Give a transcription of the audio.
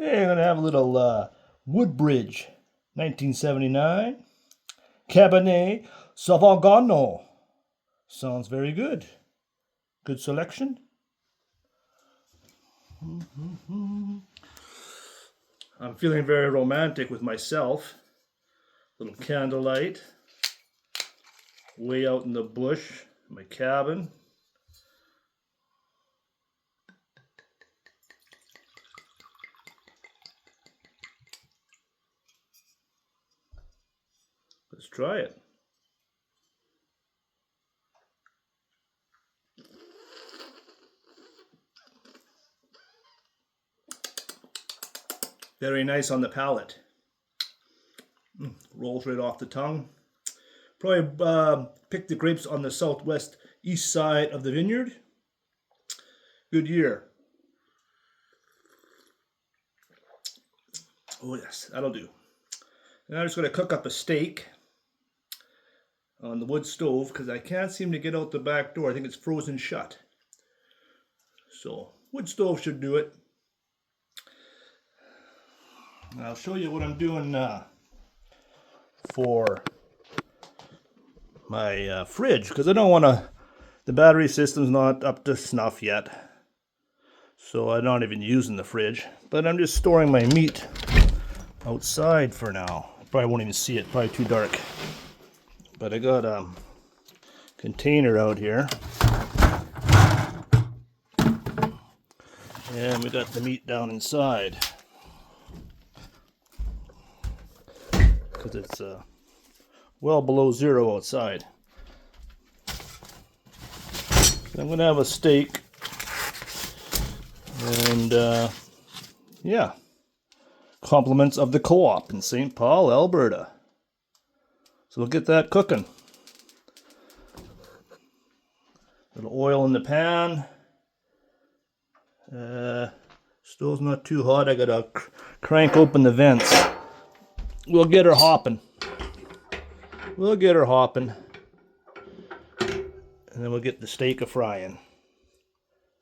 Hey, I'm gonna have a little Woodbridge, 1979 Cabernet Sauvignon. Sounds very good. Good selection. I'm feeling very romantic with myself. Little candlelight. Way out in the bush, my cabin. Let's try it. Very nice on the palate. Rolls right off the tongue. Probably picked the grapes on the southwest east side of the vineyard. Good year. Oh yes, that'll do. And I'm just going to cook up a steak on the wood stove because I can't seem to get out the back door. I think it's frozen shut. So wood stove should do it. I'll show you what I'm doing for my fridge because I don't want to, the battery system's not up to snuff yet. So I'm not even using the fridge, but I'm just storing my meat outside for now. Probably won't even see it, probably too dark. But I got a container out here. And we got the meat down inside. Because it's well below zero outside. I'm going to have a steak. And yeah. Compliments of the co-op in St. Paul, Alberta. So we'll get that cooking. Little oil in the pan. Stove's not too hot. I gotta crank open the vents. We'll get her hopping. We'll get her hopping. And then we'll get the steak a frying.